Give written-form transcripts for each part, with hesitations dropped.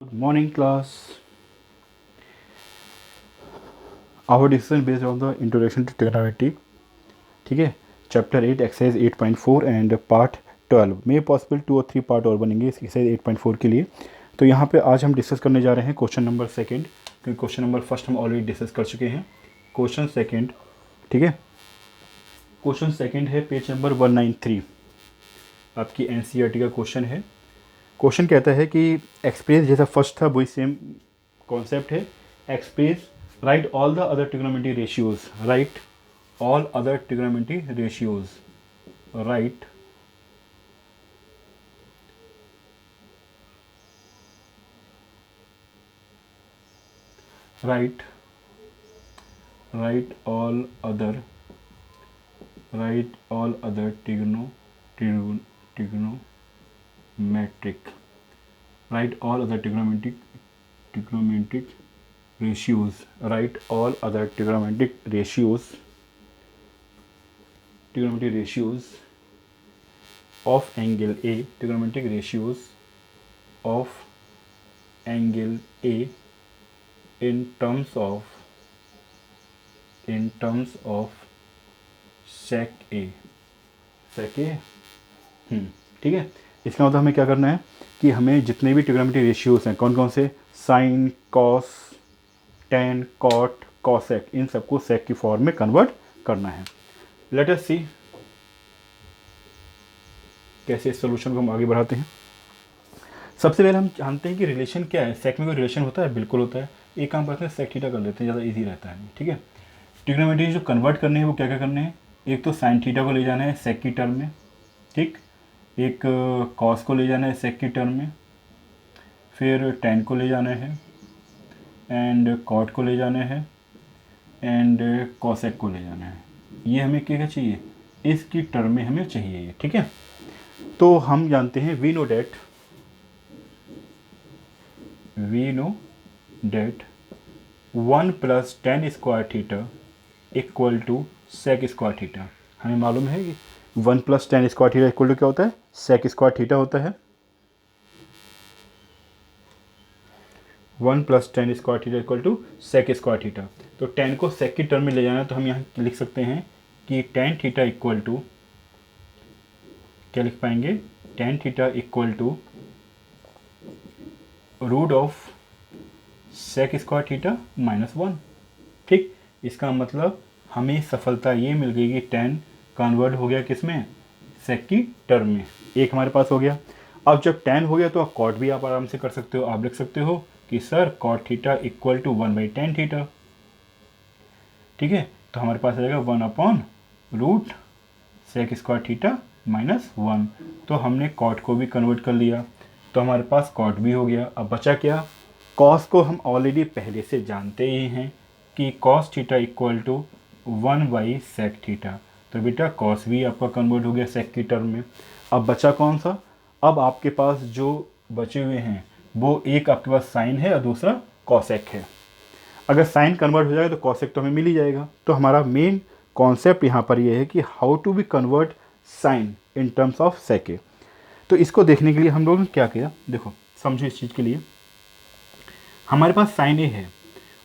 Good morning, class. Our discussion based on the introduction to trigonometry. ठीक है, chapter 8 exercise 8.4 and part 12 में possible 2 और 3 part और बनेंगे इस एक्सरसाइज 8.4 के लिए। तो यहाँ पे आज हम डिस्कस करने जा रहे हैं क्वेश्चन नंबर सेकंड, क्योंकि क्वेश्चन नंबर फर्स्ट हम ऑलरेडी डिस्कस कर चुके हैं। क्वेश्चन सेकंड, ठीक है, क्वेश्चन सेकंड है पेज नंबर 193, आपकी एनसीईआरटी का क्वेश्चन है। क्वेश्चन कहता है कि एक्सप्रेस, जैसा फर्स्ट था वही सेम कॉन्सेप्ट है। Express right all the other trigonometry ratios, right all other trigonometry ratios, right right right all other trigonometric, write all other trigonometric ratios, write all other trigonometric ratios of angle A, trigonometric ratios of angle A in terms of sec A, ठीक है। इसका मतलब हमें क्या करना है कि हमें जितने भी ट्रिग्नोमेट्री रेशियोज हैं, कौन कौन से, sine, cos, tan, cot, cosec, इन सबको सेक की फॉर्म में कन्वर्ट करना है। लेट अस सी कैसे इस सोल्यूशन को हम आगे बढ़ाते हैं। सबसे पहले हम जानते हैं कि रिलेशन क्या है। सेक में कोई रिलेशन होता है? बिल्कुल होता है। एक काम करते हैं, सेक थीटा कर लेते हैं, ज़्यादा इजी रहता है। ठीक है, ट्रिग्नोमेट्री जो कन्वर्ट करने हैं वो क्या क्या करने हैं। एक तो साइन थीटा को ले जाना है सेक की टर्म में, ठीक, एक कॉस को ले जाना है सेक की टर्म में, फिर टेन को ले जाना है, एंड कॉट को ले जाना है, एंड कॉसेक को ले जाना है। ये हमें क्या क्या चाहिए, इसकी टर्म में हमें चाहिए ये। ठीक है, तो हम जानते हैं we know that 1 + tan square theta equal to sec square theta. हमें मालूम है कि 1 + tan square theta equal to क्या होता है, सेक स्क्वायर थीटा होता है। 1 + tan square theta equal to sec square theta. तो tan को सेक की टर्म में ले जाना है, तो हम यहाँ लिख सकते हैं कि tan थीटा इक्वल टू, क्या लिख पाएंगे, tan theta equal to root of sec square theta -1। ठीक, इसका मतलब हमें सफलता ये मिल गई कि tan कन्वर्ट हो गया किस में, सेक की टर्म में। एक हमारे पास हो गया। अब जब tan हो गया तो आप कॉट भी आप आराम से कर सकते हो। आप लिख सकते हो कि sir cot theta equal to 1/tan theta. ठीक है, तो हमारे पास आ जाएगा 1/रूट सेक स्क्वायर थीटा -1। तो हमने कॉट को भी कन्वर्ट कर लिया, तो हमारे पास कॉट भी हो गया। अब बचा क्या, कॉस को हम ऑलरेडी पहले से जानते ही हैं कि कॉस थीटा इक्वल टू 1/सेक थीटा। तो बेटा कॉस भी आपका कन्वर्ट हो गया सेक की टर्म में। अब बचा कौन सा, अब आपके पास जो बचे हुए हैं वो एक आपके पास साइन है और दूसरा कॉसेक है। अगर साइन कन्वर्ट हो जाएगा तो कॉसेक तो हमें मिल ही जाएगा। तो हमारा मेन कॉन्सेप्ट यहाँ पर ये है कि how to be convert sine in terms of sec. तो इसको देखने के लिए हम लोगों ने क्या किया, देखो समझो इस चीज़ के लिए। हमारे पास साइन ए है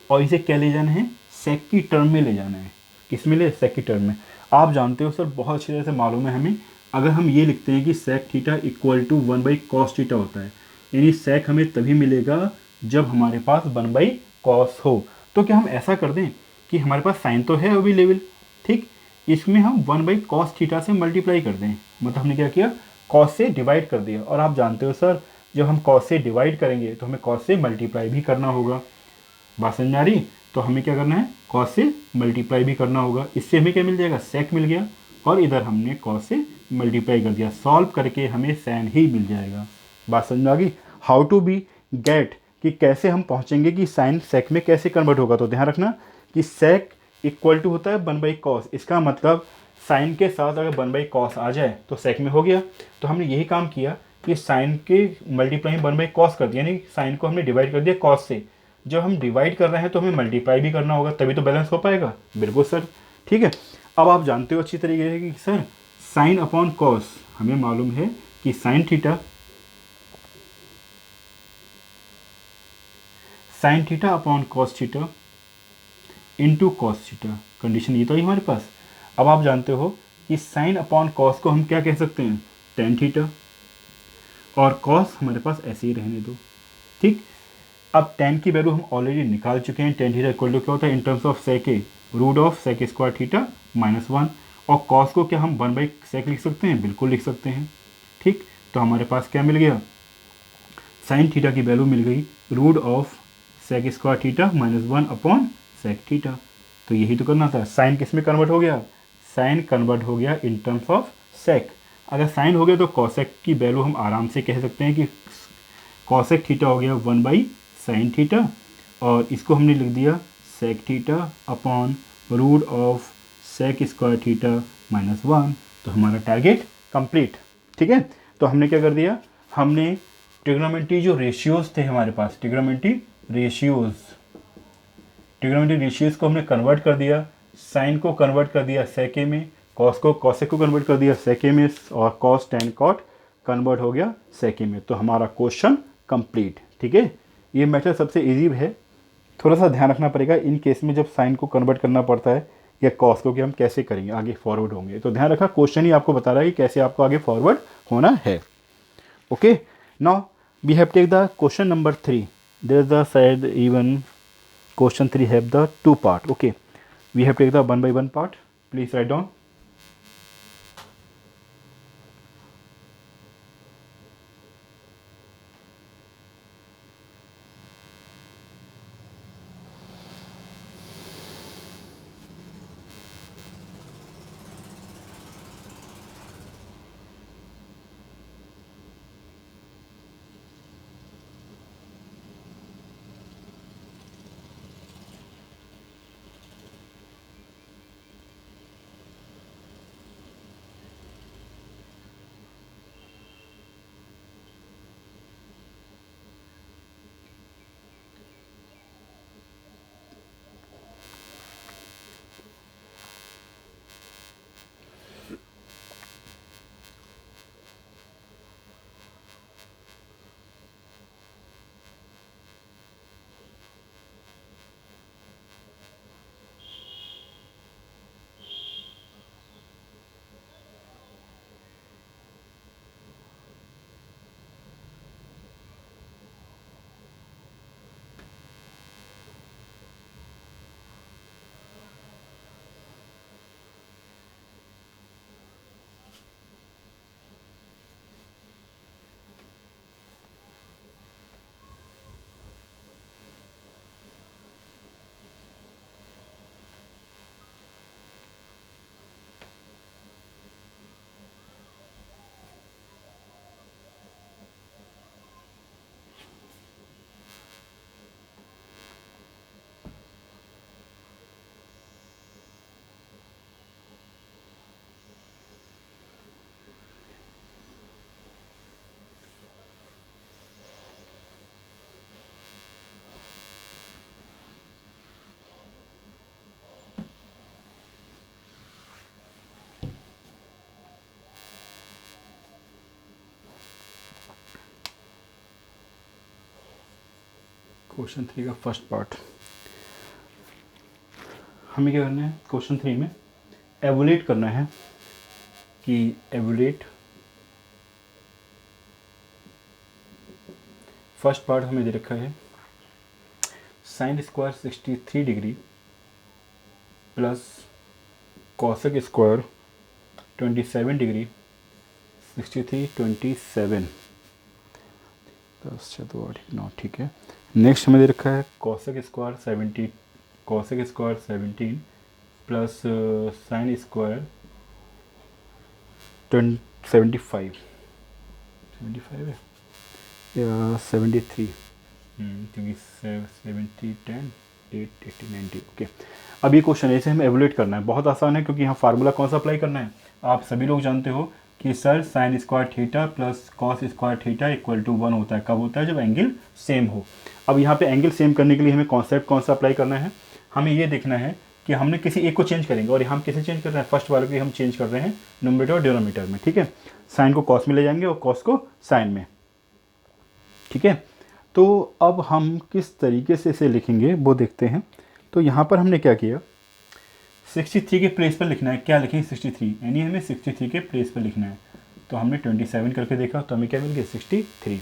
और इसे क्या ले जाना है, सेक की टर्म में ले जाना है। किस में ले, सेक की टर्म में। आप जानते हो सर, बहुत अच्छी तरह से मालूम है हमें, अगर हम ये लिखते हैं कि sec theta equal to 1/cos theta होता है, यानी सेक हमें तभी मिलेगा जब हमारे पास 1/cos हो। तो क्या हम ऐसा कर दें कि हमारे पास साइन तो है अवेलेबल, ठीक, इसमें हम 1/cos थीटा से मल्टीप्लाई कर दें। मतलब हमने क्या किया, cos से डिवाइड कर दिया। और आप जानते हो सर, जब हम cos से डिवाइड करेंगे तो हमें cos से मल्टीप्लाई भी करना होगा। बात समझ आ रही, तो हमें क्या करना है, cos से मल्टीप्लाई भी करना होगा। इससे हमें क्या मिल जाएगा, सेक मिल गया, और इधर हमने cos से मल्टीप्लाई कर दिया। सॉल्व करके हमें sin ही मिल जाएगा। बात समझ में आ गई। हाउ टू बी गेट, कि कैसे हम पहुंचेंगे कि साइन सेक में कैसे कन्वर्ट होगा। तो ध्यान रखना कि सेक इक्वल टू होता है 1/cos। इसका मतलब साइन के साथ अगर 1/cos आ जाए तो सेक में हो गया। तो हमने यही काम किया कि साइन के मल्टीप्लाई 1/cos कर दिया, यानी साइन को हमने डिवाइड कर दिया cos से। जब हम डिवाइड कर रहे हैं तो हमें मल्टीप्लाई भी करना होगा, तभी तो बैलेंस हो पाएगा। बिल्कुल सर, ठीक है। अब आप जानते हो अच्छी तरीके से कि सर साइन अपॉन कॉस, हमें मालूम है कि sine theta sine theta upon cos theta into cos theta, condition ये तो है हमारे पास। अब आप जानते हो कि साइन अपॉन कॉस को हम क्या कह सकते हैं, टेन थीटा, और कॉस हमारे पास ऐसे ही रहने दो, ठीक। अब टेन की वैल्यू हम ऑलरेडी निकाल चुके हैं, टेन थीटा इक्वल टू क्या होता है in terms of sec, root of sec square theta minus one, और कॉस को क्या हम वन बाई सेक लिख सकते हैं, बिल्कुल लिख सकते हैं, ठीक। तो हमारे पास क्या मिल गया, साइन थीटा की वैल्यू मिल गई root of sec square theta minus one upon sec theta. तो यही तो करना था, साइन किस में कन्वर्ट हो गया, साइन कन्वर्ट हो गया इन टर्म्स ऑफ सेक। अगर साइन हो गया तो कॉसेक की वैल्यू हम आराम से कह सकते हैं कि कॉसेक थीटा हो गया वन बाई साइन थीटा, और इसको हमने लिख दिया sec theta upon root of sec square theta minus one. तो हमारा टारगेट कंप्लीट, ठीक है। तो हमने क्या कर दिया, हमने ट्रिग्नोमेट्री जो रेशियोज थे हमारे पास, ट्रिग्नोमेट्री रेशियोज को हमने कन्वर्ट कर दिया, साइन को कन्वर्ट कर दिया सेके में, कॉस को कॉसेक को कन्वर्ट कर दिया सेके में, और कॉस टेन कॉट कन्वर्ट हो गया सेके में। तो हमारा क्वेश्चन कंप्लीट, ठीक है। ये मेथड सबसे इजी है, थोड़ा सा ध्यान रखना पड़ेगा इन केस में जब साइन को कन्वर्ट करना पड़ता है या कॉस को, कि हम कैसे करेंगे आगे फॉरवर्ड होंगे। तो ध्यान रखा, क्वेश्चन ही आपको बता रहा है कि कैसे आपको आगे फॉरवर्ड होना है। Okay, now we have take the question number 3, there is the side even question 3 have the two part. Okay, we have take the one by one part. Please write down. Question 3 का first part हमें क्या करना है, question 3 में evaluate करना है कि evaluate first part हमें दे रखा है sine square 63 degree plus cosec square 27 degree 63 27 9, ठीक है। नेक्स्ट हमें दे रखा है cosec square 17 plus sine square 75 है या 73, क्योंकि 70 10 8 80 90। ओके, अब ये क्वेश्चन ऐसे हमें एवोलेट करना है, बहुत आसान है क्योंकि यहाँ फार्मूला कौन सा अप्लाई करना है, आप सभी लोग जानते हो कि sir sine square theta plus cos square theta equal to 1 होता है। कब होता है, जब एंगल सेम हो। अब यहाँ पे एंगल सेम करने के लिए हमें कॉन्सेप्ट कौन सा अप्लाई करना है, हमें ये देखना है कि हमने किसी एक को चेंज करेंगे, और यहाँ हम किसे चेंज कर रहे हैं, फर्स्ट वाले को हम चेंज कर रहे हैं न्यूमरेटर और डिनोमिनेटर में, ठीक है। साइन को कॉस में ले जाएंगे और कॉस को साइन में, ठीक है। तो अब हम किस तरीके से इसे लिखेंगे वो देखते हैं। तो यहाँ पर हमने क्या किया, 63 के प्लेस पर लिखना है। क्या लिखेंगे 63, यानी हमें 63 के प्लेस पर लिखना है। तो हमने 27 करके देखा तो हमें क्या मिल गया 63।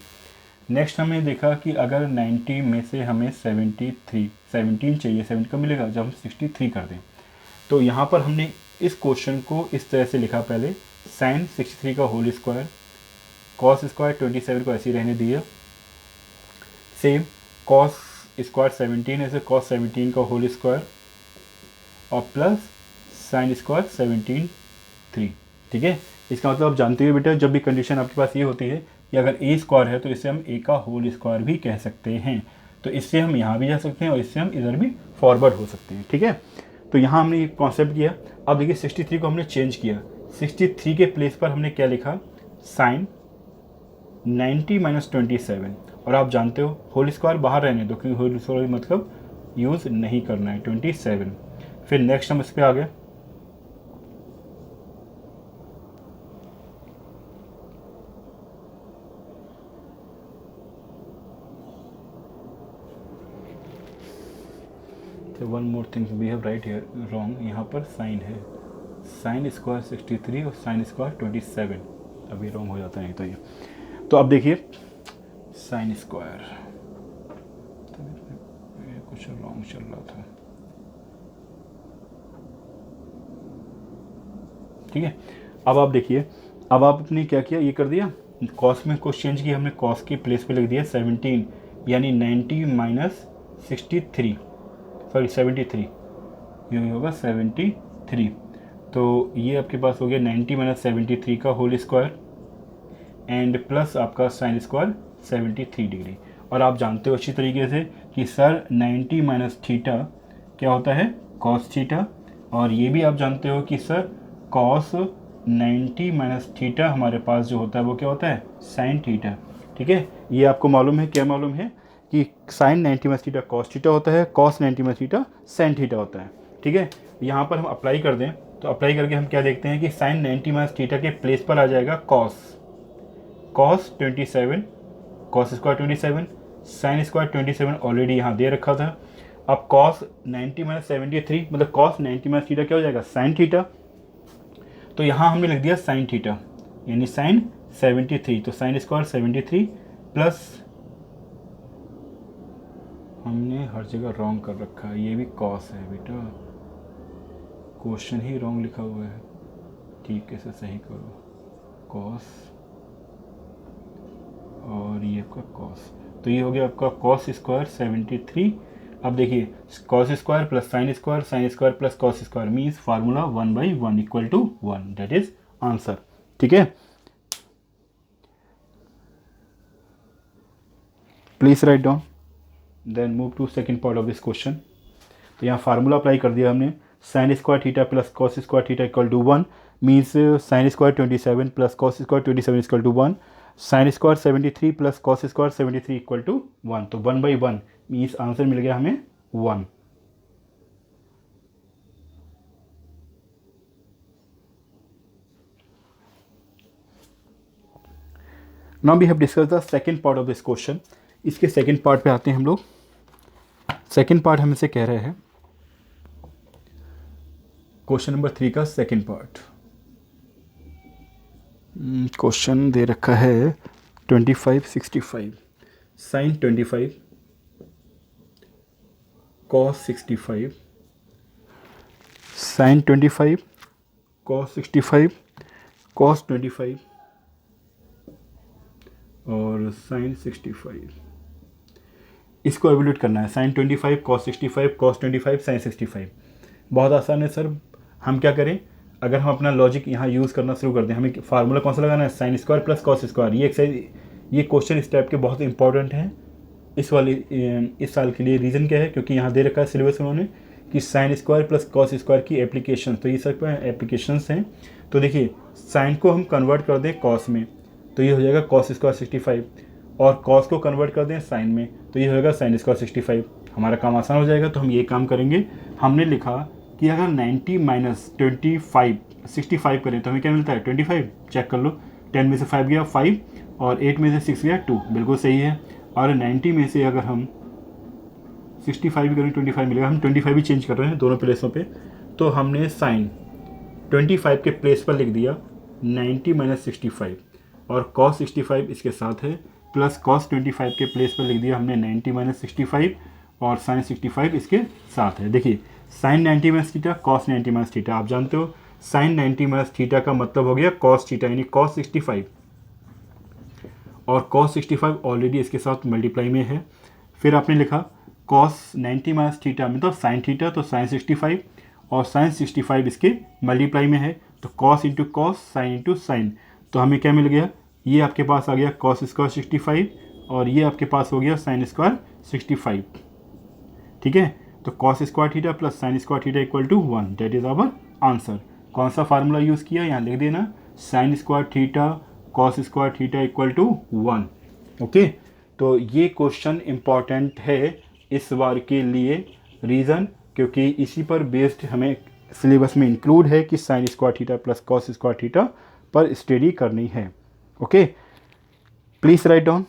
नेक्स्ट हमने देखा कि अगर 90 में से हमें 17 चाहिए, 70 का मिलेगा जब हम 63 कर दें। तो यहाँ पर हमने इस क्वेश्चन को इस तरह से लिखा, पहले साइन 63 का होल स्क्वायर, कॉस स्क्वायर 27 को ऐसे ही रहने दिया, सेम कॉस स्क्वायर 17 है, कॉस 17 का होल स्क्वायर और प्लस साइन स्क्वायर 17 ठीक है। इसका मतलब आप जानते हो बेटा, जब भी कंडीशन आपके पास ये होती है कि अगर ए स्क्वायर है तो इसे हम ए का होल स्क्वायर भी कह सकते हैं। तो इससे हम यहाँ भी जा सकते हैं और इससे हम इधर भी फॉरवर्ड हो सकते हैं, ठीक है। तो यहाँ हमने ये कॉन्सेप्ट किया। अब देखिए 63 को हमने चेंज किया, 63 के प्लेस पर हमने क्या लिखा, साइन 90 - 27। और आप जानते हो होल स्क्वायर बाहर रहने दो, क्योंकि होल स्क्वायर मतलब यूज़ नहीं करना है, 27। फिर नेक्स्ट हम इस पर आ गए, one more things we have right here wrong. यहाँ पर साइन है, साइन स्क्वायर 63 और साइन स्क्वायर 27, अभी रॉन्ग हो जाता है तो ये। तो अब देखिए साइन स्क्वायर, तो ये कुछ रॉन्ग चल रहा था, ठीक है। अब आप देखिए, अब आपने क्या किया, ये कर दिया, कॉस में कुछ चेंज किया हमने, कॉस के प्लेस पे लिख दिया 17, यानी 90 - 63, सॉरी 73, ये होगा 73। तो ये आपके पास हो गया 90 - 73 का होल स्क्वायर एंड प्लस आपका साइन स्क्वायर 73 डिग्री। और आप जानते हो अच्छी तरीके से कि सर 90 - थीटा क्या होता है, कॉस थीटा। और ये भी आप जानते हो कि सर कॉस 90 - थीटा हमारे पास जो होता है वो क्या होता है, साइन थीटा, ठीक है। ये आपको मालूम है, क्या मालूम है कि साइन 90 - थीटा कॉस थीटा होता है, कॉस 90 - थीटा साइन थीटा होता है, ठीक है। यहाँ पर हम अप्लाई कर दें तो अप्लाई करके हम क्या देखते हैं कि साइन 90 - थीटा के प्लेस पर आ जाएगा cos 27, cos square 27, sign square 27 already यहाँ दे रखा था। अब कॉस 90 - 73 मतलब कॉस 90 - थीटा क्या हो जाएगा, साइन थीटा। तो यहाँ हमने लिख दिया साइन थीटा, यानी साइन 73, तो साइन स्क्वायर 73 प्लस, हमने हर जगह रॉन्ग कर रखा है, ये भी कॉस है बेटा, क्वेश्चन ही रॉन्ग लिखा हुआ है, ठीक है, इसे सही करो, कॉस और ये आपका कॉस। तो ये हो गया आपका कॉस स्क्वायर 73। अब देखिए cos square plus sine square plus cos square means formula 1/1 equal to 1, that is answer, ठीक है। Please write down, then move to second part of this question. तो यहाँ फार्मूला अप्लाई कर दिया हमने, sine square theta plus cos square theta equal to 1 means sine square 27 plus cos square 27 equal to 1, sine square 73 plus cos square 73 equal to 1। तो 1/1 means answer मिल गया हमें 1। Now we have discuss the second part of this question. इसके second part पे आते हैं हम लोग। सेकेंड पार्ट हमसे कह रहे हैं क्वेश्चन नंबर 3 का सेकेंड पार्ट। क्वेश्चन दे रखा है 25 65, sine 25 cos 65, sine 25 cos 65 cos 25 और साइन 65। इसको एवल्यूट करना है, साइन 25 कॉस 65 कॉस 25 साइन 65। बहुत आसान है सर। हम क्या करें, अगर हम अपना लॉजिक यहाँ यूज़ करना शुरू कर दें, हमें फार्मूला कौन सा लगाना है, sign square plus cos square. ये एक्सरसाइज, ये क्वेश्चन इस टाइप के बहुत इंपॉर्टेंट हैं इस साल के लिए। रीज़न क्या है, क्योंकि यहाँ दे रखा है सिलेबस उन्होंने कि sign square plus cos square की एप्लीकेशन, तो ये सब एप्लीकेशंस हैं। तो देखिए साइन को हम कन्वर्ट कर दें कॉस में तो ये हो जाएगा कॉस स्क्वायर 65, और कॉस को कन्वर्ट कर दें साइन में तो ये हो जाएगा साइन स्क्वायर 65। हमारा काम आसान हो जाएगा। तो हम ये काम करेंगे, हमने लिखा कि अगर 90 - 25 65 करें तो हमें क्या मिलता है 25। चेक कर लो, 10 में से 5 गया 5 और 8 में से 6 गया 2, बिल्कुल सही है। और 90 में से अगर हम 65 भी करें 25 मिलेगा, हम 25 भी चेंज कर रहे हैं दोनों प्लेसों पे, तो हमने साइन 25 के प्लेस पर लिख दिया 90 माइनस 65 और cos 65 इसके साथ है, प्लस cos 25 के प्लेस पर लिख दिया हमने 90 माइनस 65 और साइन 65 इसके साथ है। देखिए sine 90 minus theta, cos 90 minus theta, आप जानते हो साइन 90 माइनस थीटा का मतलब हो गया कॉस थीटा यानी cos 65, और cos 65 ऑलरेडी इसके साथ मल्टीप्लाई में है। फिर आपने लिखा cos 90 माइनस थीटा मतलब साइन थीटा, तो साइन 65 और साइन 65 इसके मल्टीप्लाई में है, तो cos into cos sine into sine, तो हमें क्या मिल गया, ये आपके पास आ गया cos स्क्वायर 65 और ये आपके पास हो गया साइन स्क्वायर 65। ठीक है, तो cos square theta plus sine square theta equal to 1, that is our answer. कौन सा फार्मूला यूज़ किया यहाँ लिख देना, sine square theta cos square theta equal to 1। Okay, तो ये क्वेश्चन इम्पॉर्टेंट है इस बार के लिए, रीज़न क्योंकि इसी पर बेस्ड हमें सिलेबस में इंक्लूड है कि sign square theta plus cos square theta पर स्टडी करनी है। Okay, please write down.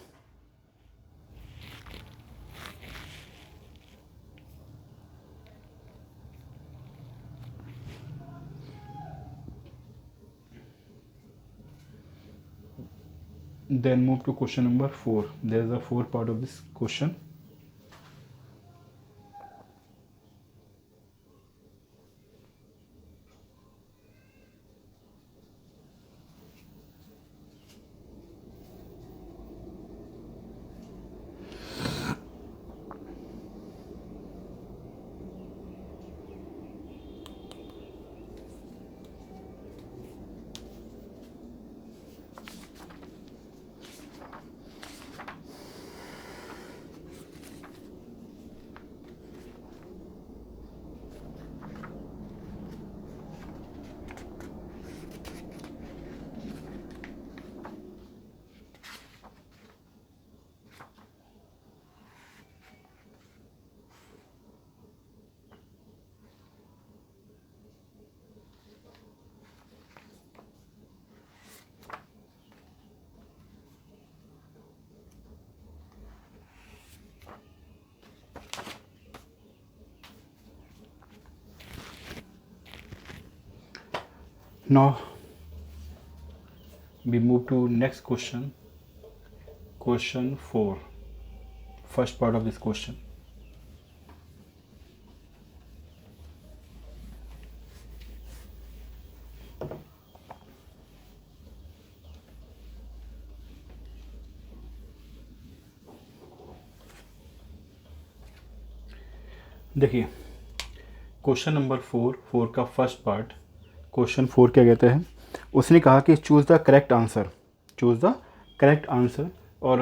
Then move to question number 4. There is a 4 part of this question. Now we move to next question, question 4, first part of this question. देखिए question number 4 का first part, question 4 क्या कहता है, उसने कहा कि choose the correct answer, choose the correct answer, और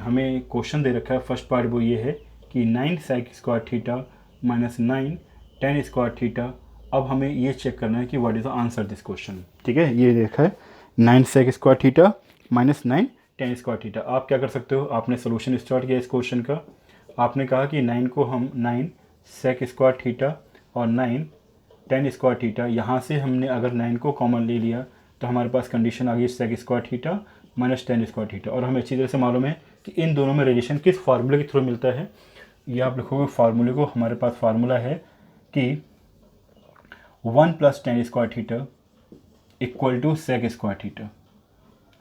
हमें क्वेश्चन दे रखा है फर्स्ट पार्ट वो ये है कि 9 sec square theta minus 9 tan square theta. अब हमें ये चेक करना है कि what is the answer this question. ठीक है, ये देखा है 9 sec square theta minus 9 tan square theta. आप क्या कर सकते हो, आपने सोल्यूशन स्टार्ट किया इस क्वेश्चन का, आपने कहा कि 9 को हम 9 sec स्क्वायर थीटा और 9 tan स्क्वायर थीटा, यहाँ से हमने अगर 9 को कॉमन ले लिया तो हमारे पास कंडीशन आ गई sec square theta minus tan square theta. और हमें अच्छी तरह से मालूम है कि इन दोनों में रिलेशन किस फार्मूले के थ्रू मिलता है। ये आप लिखोगे फार्मूले को, हमारे पास फार्मूला है कि 1 plus tan square theta equal to sec square theta.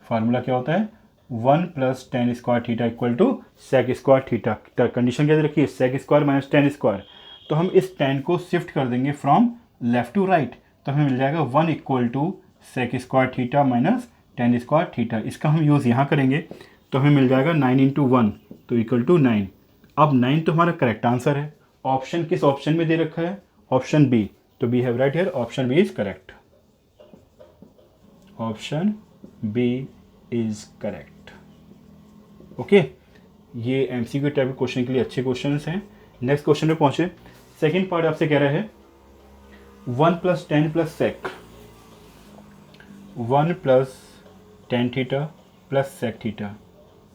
Formula क्या होता है, 1 plus tan square theta equal to sec square theta. Condition क्या दे रखी है, sec square minus tan square, तो हम इस tan को शिफ्ट कर देंगे फ्रॉम लेफ्ट टू राइट, तो हमें मिल जाएगा 1 equal to sec square theta minus tan square theta. इसका हम यूज़ यहाँ करेंगे तो हमें मिल जाएगा 9 इंटू 1 तो इक्वल टू 9। अब 9 तो हमारा करेक्ट आंसर है। ऑप्शन किस ऑप्शन में दे रखा है, ऑप्शन बी, तो we have right here option B is correct, option B is correct. Okay, ये एमसीक्यू टाइप के क्वेश्चन के लिए अच्छे क्वेश्चन हैं। नेक्स्ट क्वेश्चन पे पहुंचे, सेकंड पार्ट आपसे कह रहा है 1 plus 10 plus sec, 1 plus tan theta plus sec theta,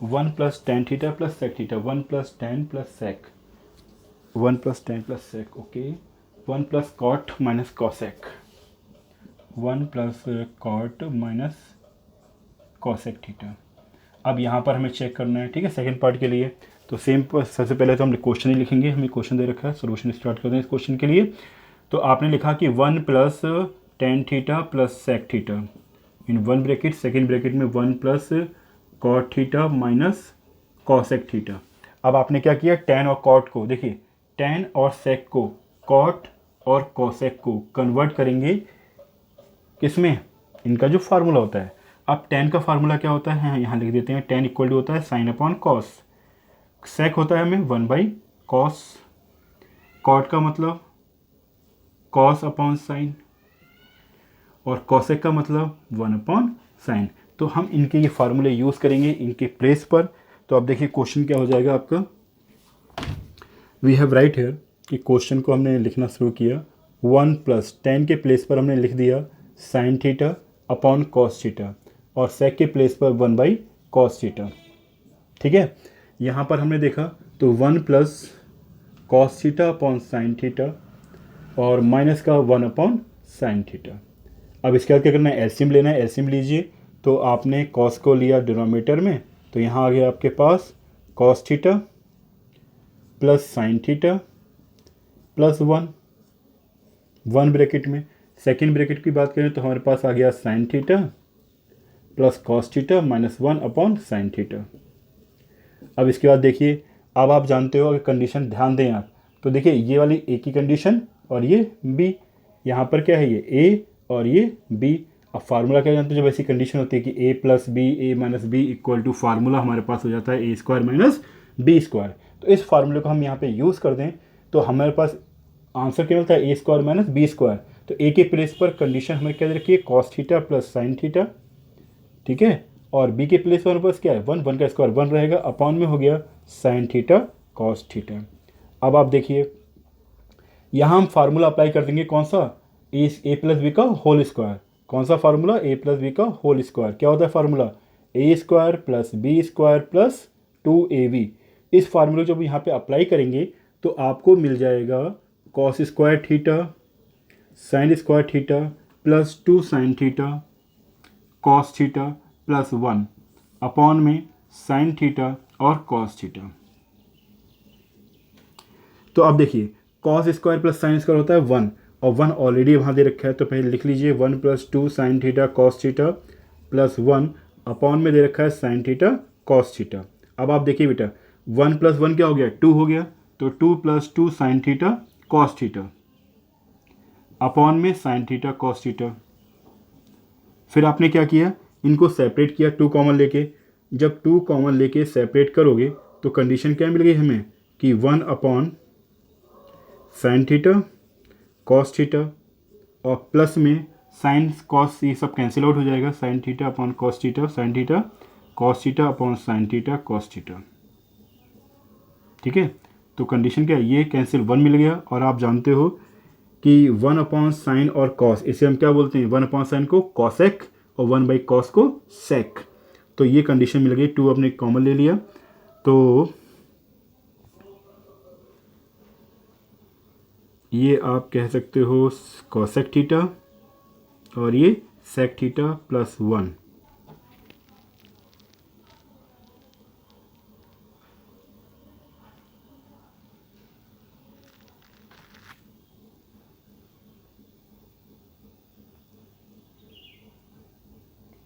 1 plus tan theta plus sec theta, 1 plus tan plus sec, 1 plus tan plus sec, okay, 1 plus cot minus cosec, 1 plus cot minus cosec theta. अब यहाँ पर हमें check करना है, ठीक है, second part के लिए। तो सेम सबसे पहले तो हम क्वेश्चन ही लिखेंगे, हमें क्वेश्चन दे रखा है, सोल्यूशन स्टार्ट करते हैं इस क्वेश्चन के लिए। तो आपने लिखा कि 1 plus tan theta plus sec theta in one bracket, second bracket में 1 plus cot theta minus cosec theta. अब आपने क्या किया, टेन और कॉट को, देखिए टेन और सेक को, कॉट और कॉसेक को कन्वर्ट करेंगे किसमें, इनका जो फार्मूला होता है। अब टेन का फार्मूला क्या होता है, यहाँ लिख देते हैं, टेन इक्वल टू होता है साइन अपॉन कॉस, सेक होता है हमें 1 बाई कॉस, कॉट का मतलब कॉस अपॉन साइन, और कॉसेक का मतलब 1 अपॉन साइन। तो हम इनके ये फार्मूले यूज़ करेंगे इनके प्लेस पर। तो अब देखिए क्वेश्चन क्या हो जाएगा आपका, वी हैव राइट हेयर कि क्वेश्चन को हमने लिखना शुरू किया, 1 प्लस टेन के प्लेस पर हमने लिख दिया sine theta upon cos theta, और सेक के प्लेस पर 1 बाई कॉस थीटा, ठीक है। यहाँ पर हमने देखा तो 1 plus cos theta upon sine theta और माइनस का 1 अपॉन साइन थीटा। अब इसके बाद क्या करना है, एलसीएम लेना है, एलसीएम लीजिए। तो आपने कॉस को लिया डिनोमिनेटर में, तो यहाँ आ गया आपके पास cos theta plus sine theta plus 1 bracket में। सेकेंड ब्रैकेट की बात करें तो हमारे पास आ गया sine theta plus cos theta minus 1 upon sine theta. अब इसके बाद देखिए, अब आप जानते हो, अगर कंडीशन ध्यान दें आप, तो देखिए ये वाली ए की कंडीशन और ये बी, यहाँ पर क्या है, ये ए और ये बी। अब फार्मूला क्या जानते हो, जब ऐसी कंडीशन होती है कि A plus B A minus B equal to, formula हमारे पास हो जाता है A square minus B square. तो इस फार्मूले को हम यहाँ पे यूज़ कर दें तो हमारे पास आंसर क्या मिलता है, A square minus B square. तो ए के प्लेस पर कंडीशन हमें क्या दे रखी है, cos theta plus sine theta, ठीक है, और बी के प्लेस पर हमारे पास क्या है, 1 का स्क्वायर 1 रहेगा, अपॉन में हो गया साइन थीटा कॉस थीटा। अब आप देखिए यहाँ हम फार्मूला अप्लाई कर देंगे, कौन सा, ए प्लस बी का होल स्क्वायर। कौन सा फार्मूला, ए प्लस बी का होल स्क्वायर। क्या होता है formula, A square plus B square plus 2ab। इस फार्मूले को जब यहाँ पे अप्लाई करेंगे तो आपको मिल जाएगा cos square theta sine square theta plus 2 sine theta cos theta plus 1 upon में साइन थीटा और कॉस थीटा। तो अब देखिए cos square plus sine square होता है 1, और 1 ऑलरेडी वहाँ दे रखा है, तो पहले लिख लीजिए 1 plus 2 sine theta cos theta plus 1 upon में दे रखा है साइन थीटा कॉस थीटा। अब आप देखिए बेटा 1 प्लस 1 क्या हो गया, 2 हो गया, तो 2 plus 2 sine theta cos theta upon में साइन थीटा कॉस थीटा। फिर आपने क्या किया, इनको सेपरेट किया 2 कॉमन लेके। जब 2 कॉमन लेके सेपरेट करोगे तो कंडीशन क्या मिल गई हमें कि 1 upon sine theta cos theta, और प्लस में साइन कॉस, ये सब कैंसिल आउट हो जाएगा, sine theta upon cos theta, sine theta cos theta upon sine theta cos theta, ठीक है। तो कंडीशन क्या है, ये कैंसिल 1 मिल गया, और आप जानते हो कि 1 अपॉन साइन और कॉस, इसे हम क्या बोलते हैं, 1 अपॉन साइन को कॉसेक और 1 बाई कॉस को सेक। तो ये कंडीशन मिल गई, 2 अपने कॉमन ले लिया, तो ये आप कह सकते हो कॉसेक थीटा और ये sec theta plus 1।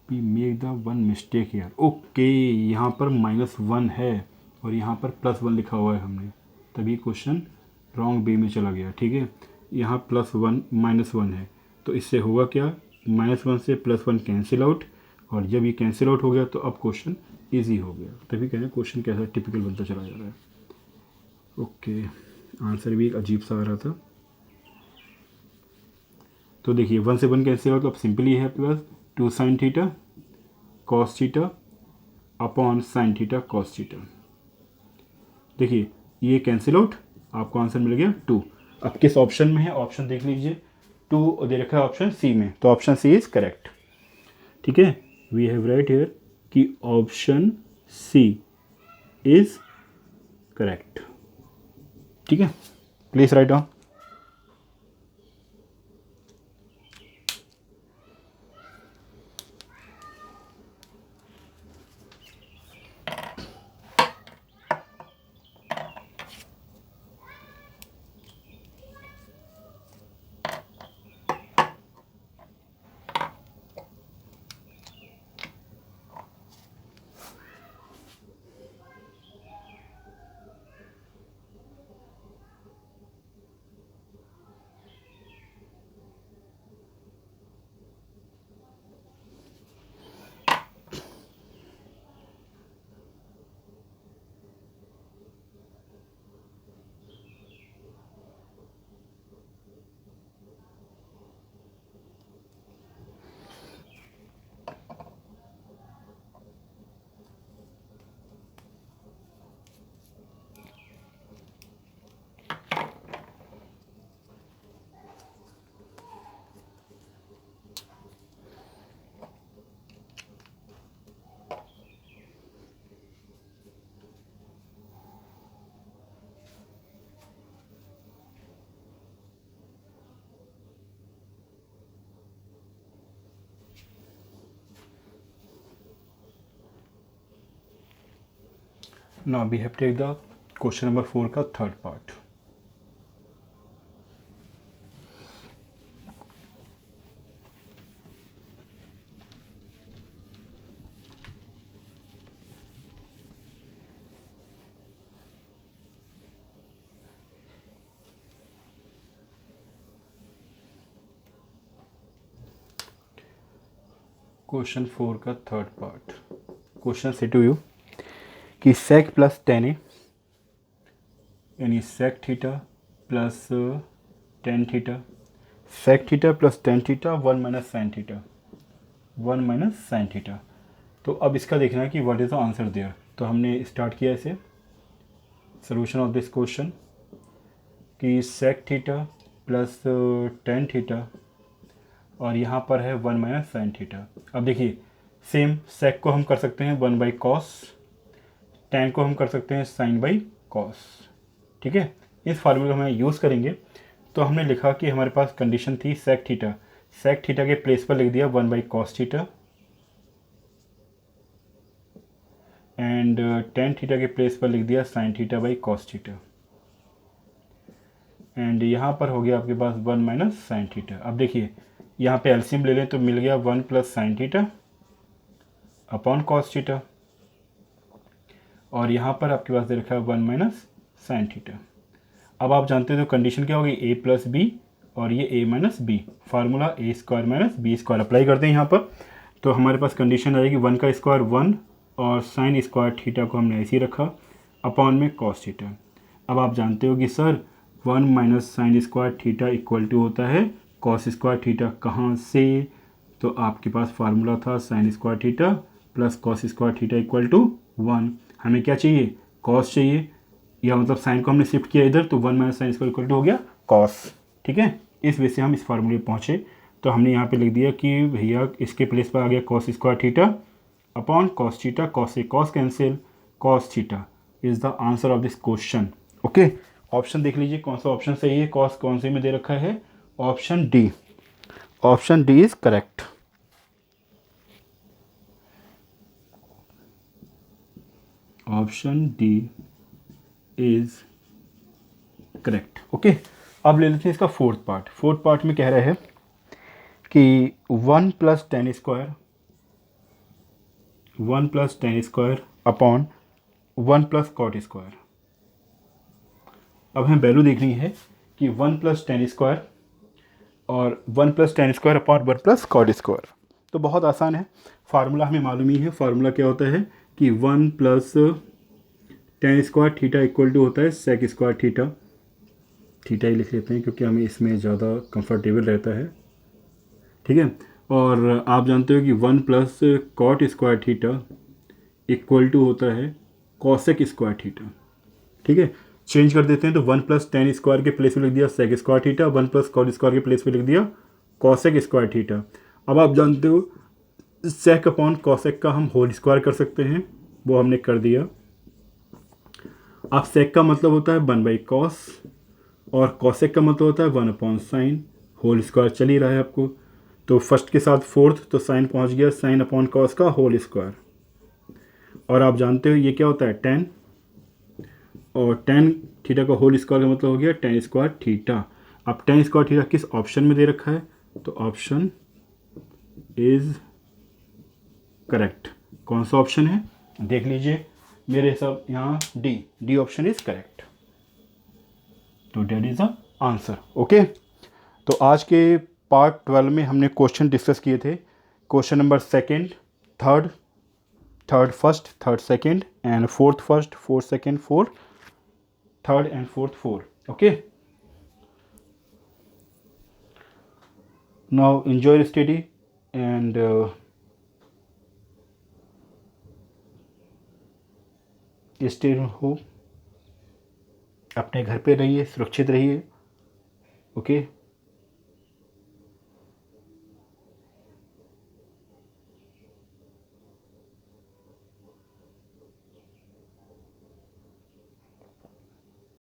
We make the one mistake here, okay, यहाँ पर -1 है और यहाँ पर +1 लिखा हुआ है हमने, तभी क्वेश्चन रॉन्ग वे में चला गया, ठीक है। यहाँ +1 -1 है, तो इससे होगा क्या, -1 से +1 कैंसिल आउट, और जब ये कैंसिल आउट हो गया तो अब क्वेश्चन इजी हो गया, तभी कहें क्वेश्चन कैसा टिपिकल बनता चला जा रहा है। ओके, आंसर भी एक अजीब सा आ रहा था। तो देखिए 1 से 1 कैंसिल आउट, तो अब सिंपली है plus 2 sine theta cos theta upon sine theta cos theta. देखिए ये कैंसिल आउट, आपको आंसर मिल गया 2। अब किस ऑप्शन में है, ऑप्शन देख लीजिए, 2 दे रखा है ऑप्शन सी में, तो ऑप्शन सी इज़ करेक्ट, ठीक है। वी हैव राइट हियर कि ऑप्शन सी इज़ करेक्ट, ठीक है। Please write down. Now we have take the question number 4 का थर्ड पार्ट। क्वेश्चन 4 का थर्ड पार्ट। क्वेश्चन से टू यू कि सेक प्लस टेन ए यानी sec theta plus tan theta, sec theta plus tan theta, one minus sine theta, one minus sine theta. तो अब इसका देखना है कि what is the answer there. तो हमने स्टार्ट किया इसे सोल्यूशन ऑफ दिस क्वेश्चन कि sec theta plus tan theta और यहाँ पर है वन माइनस साइन थीटा। अब देखिए सेम सेक को हम कर सकते हैं वन बाई कॉस, टेन को हम कर सकते हैं साइन बाई कॉस। ठीक है, इस फार्मूले को हम यूज़ करेंगे। तो हमने लिखा कि हमारे पास कंडीशन थी सेक थीटा के प्लेस पर लिख दिया one by cos theta and tan theta के प्लेस पर लिख दिया sine theta by cos theta and यहाँ पर हो गया आपके पास वन माइनस साइन थीटा। अब देखिए यहाँ पे एलसीएम ले लें तो मिल गया one plus sine theta upon cos theta और यहाँ पर आपके पास दे रखा है वन माइनस साइन थीटा। अब आप जानते हो तो कंडीशन क्या होगी ए प्लस बी और ये A minus B, formula A square minus B square apply करते हैं यहाँ पर। तो हमारे पास कंडीशन आएगी वन का स्क्वायर वन और साइन स्क्वायर थीटा को हमने ऐसे ही रखा अपॉन में कॉस थीटा। अब आप जानते हो कि sir one minus sine square theta equal to होता है कॉस स्क्वायर थीटा। कहाँ से? तो आपके पास फार्मूला था sine square theta plus cos square theta equal to one. हमें क्या चाहिए? कॉस चाहिए, या मतलब साइन को हमने शिफ्ट किया इधर तो one minus sine square equal to हो गया कॉस। ठीक है, इस वजह से हम इस फार्मूले पे पहुँचे। तो हमने यहाँ पे लिख दिया कि भैया इसके प्लेस पर आ गया cos square theta upon cos theta, cos से cos cancel, cos theta is the answer of this question. Okay, option देख लीजिए कौन सा ऑप्शन सही है। कॉस कौन से में दे रखा है? Option D. Option D is correct. Option D is correct. Okay, अब ले लेते हैं इसका फोर्थ पार्ट। फोर्थ पार्ट में कह रहे हैं कि one plus tan square, one plus tan square upon one plus cot square. अब हमें वैल्यू देखनी है कि वन प्लस टेन स्क्वायर और one plus tan square upon one plus cot square. तो बहुत आसान है, फार्मूला हमें मालूम ही है। फार्मूला क्या होता है कि one plus tan square theta equal to होता है सेक स्क्वायर थीटा। थीटा ही लिख लेते हैं क्योंकि हमें इसमें ज़्यादा कंफर्टेबल रहता है। ठीक है, और आप जानते हो कि one plus cot square theta equal to होता है कॉसेक स्क्वायर थीटा। ठीक है, चेंज कर देते हैं तो वन प्लस टेन स्क्वायर के प्लेस पे लिख दिया sec square theta, one plus cot square के प्लेस पे लिख दिया कॉसेक स्क्वायर थीटा। अब आप जानते हो सेक अपॉन कॉसेक का हम होल स्क्वायर कर सकते हैं, वो हमने कर दिया। अब सेक का मतलब होता है वन बाई कॉस और कॉसेक का मतलब होता है one upon sine, whole square चल ही रहा है आपको। तो फर्स्ट के साथ फोर्थ तो साइन पहुंच गया, साइन अपॉन कॉस का होल स्क्वायर। और आप जानते हो ये क्या होता है टेन, और टेन थीटा का होल स्क्वायर का मतलब हो गया टेन स्क्वायर थीटा। अब टेन स्क्वायर थीटा किस ऑप्शन में दे रखा है? तो ऑप्शन इज करेक्ट। कौन सा ऑप्शन है देख लीजिए, मेरे हिसाब यहाँ डी ऑप्शन इज करेक्ट। तो that is the answer. Okay, तो आज के पार्ट 12 में हमने क्वेश्चन डिस्कस किए थे। Question number second, third, third first, third second and fourth first, fourth second, fourth third and fourth fourth. Okay, now enjoy study and stay हो, अपने घर पे रहिए, सुरक्षित रहिए। ओके।